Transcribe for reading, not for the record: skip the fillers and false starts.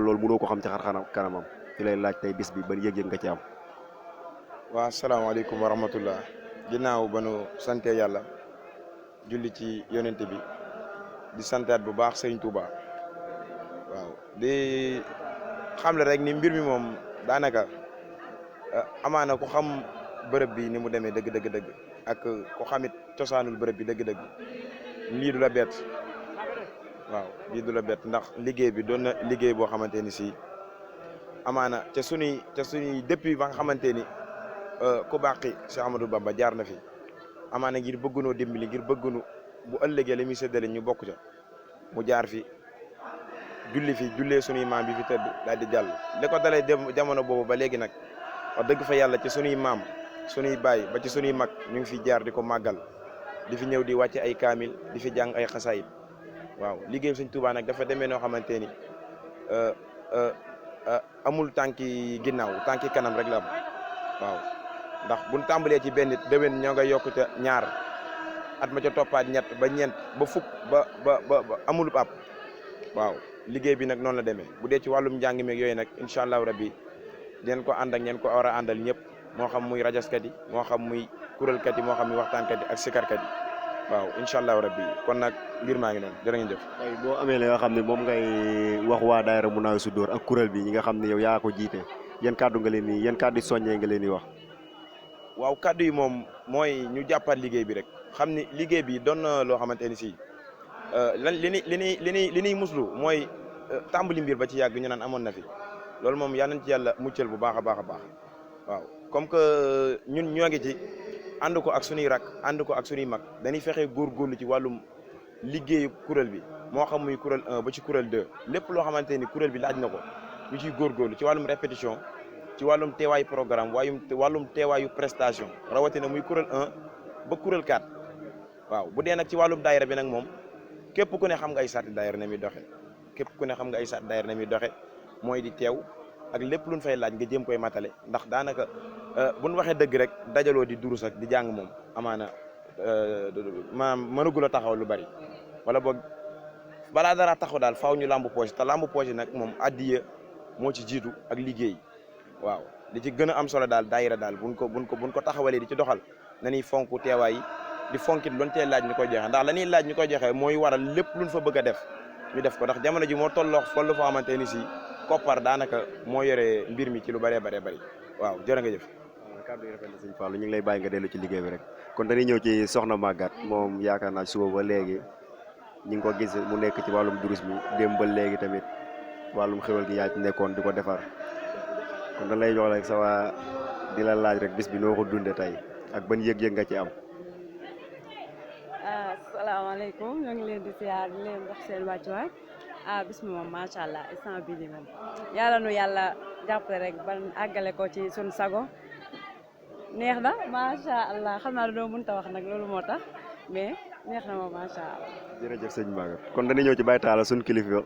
loolu mënoo ko xam ci xar kanamam ci lay laaj tey bis bi ban yëg-yëg nga ci am. waa asalaamaaleykum wa rahmatullah ginnaaw ba nu sante yàlla julli ci yonente bi di santaat bu baax Serigne Touba waaw di xamle rek ni mbir mi moom daanaka amaana ku xam bërëb bi ni mu demee dëgg ak ku xamit cosaanul bërëb bi dëgg-dëgg lii du la bett waaw lii du la bett ndax liggéey bi doon na liggéey boo xamante ni si amaana ca sunuy depuis ba nga xamante ni ku baaxi Cheikh Ahmadou Bamba jaar na fi amaana ngir bëggunoo dimbali ngir bëggunu bu ëllëgee li muy séddale ñu bokk ca mu jaar fi jullee sunuy maam bi fi tëdd daal di jàll li ko dalee jamono boobu ba léegi nag wax dëgg fa yàlla ci sunuy maam sunuy baay ba ci sunuy mag ñu ngi fi jaar di ko màggal di fi ñëw di wàcce ay kaamil di fi jàng ay xasaayid waaw liggéey Sëñ Tuubaa nag dafa demee noo xamante ni amul tànki ginnaaw tànki kanam rek la am waaw ndax buñ tàmbalee ci benn déwén ñoo nga yokk ca ñaar at ma ca toppaat ñett ba ñeent ba fukk ba amul ab waaw liggéey bi nag noonu la demee bu dee ci wàllum njàng meeg yooyu nag incha allahu rabbi dinañ ko ànd ak ñeen ko war a àndal ñëpp moo xam muy rajaskat yi moo xam muy kuréelkat yi moo xam muy waxtaankat yi ak sikarkat yi waaw incha allahu rabbi kon nag mbir maa ngi noonu jërë ngeen jëf. tey boo amee li nga xam ne moom ngay wax waa daayira Munaawiru Sudóor ak kuréel bi ñi nga xam ne yow yaa ko jiite yan kàddu nga leen di yan kàddu soññee nga leen di wax. waaw kàddu yi moom mooy ñu jàppaat liggéey bi rek xam ni liggéey bi doon na loo xamante ni si li ñuy muslu mooy tàmbali mbir ba ci yàgg ñu naan amoon na fi loolu moom yal nañ ci yàlla muccal bu baax a baax waaw comme que ñun ñoo ngi ci ànd ko ak sunuy rak ànd ko ak sunuy mag dañuy fexe góorgóorlu ci wàllum liggéeyu kuréel bi moo xam muy kuréel 1 ba ci kuréel 2 lépp loo xamante ni kuréel bi laaj na ko ñu ciy góorgóorlu ci wàllum répétition ci wàllum teewaayu programme wàllum teewaayu prestation rawatina muy kuréel 1 ba kuréel 4 waaw bu dee nag ci wàllum daayira bi nag moom képp ku ne xam nga ay sàrt daayira na muy doxe képp ku ne xam nga ay sàrt daayira na muy doxe mooy di teew ak lépp luñ fay laaj nga jéem koy matale ndax daanaka buñ waxee dëgg rek dajaloo di durus ak di jàng moom amaana maanaam mënagul a taxaw lu bari wala boog balaa dara taxaw daal faaw ñu lamb poche te lamb poche nag moom addiya moo ci jiitu ak liggéey waaw li ci gën a am solo daal daayira daal buñ ko taxawalee di ci doxal nañuy fonk teewaay yi di fonkit loon tee laaj ñu koy joxe ndax la ñuy laaj ñu koy joxe mooy waral lépp luñ fa bëgg a def ñu def ko ndax jamono ji moo tolloo foll foo xamante ni si koppar daanaka moo yore mbir mi ci lu bëree bëri waaw jërë nga jëf. kàddu yi rafet na sëñ Fallou ñu ngi lay bàyyi nga dellu ci liggéey bi rek kon dañuy ñëw ci soxna Maguette moom yaakaar naa suba ba léegi ñu ngi ko gis mu nekk ci wàllum durus mi démb ba léegi tamit wàllum xéwal gi yaa ci nekkoon di ko defar kon dañ lay jox rek sa waa di la laaj rek bis bi noo ko dundee tey ak ban yëg-yëg nga ci am. asalaamaaleykum ñoo ngi leen di siyaar di leen wax seen wàccuwaay bis mi moom macha allah instant bii nii moom yàlla nu yàlla jàppale rek ban àggale ko ci sun sago neex na macha allah xam naa doo mënta wax nag loolu moo tax mais neex na moom macha allah. jërëjëf sëñ Maguette kon dañuy ñëw ci Baye Talla suñu kilifa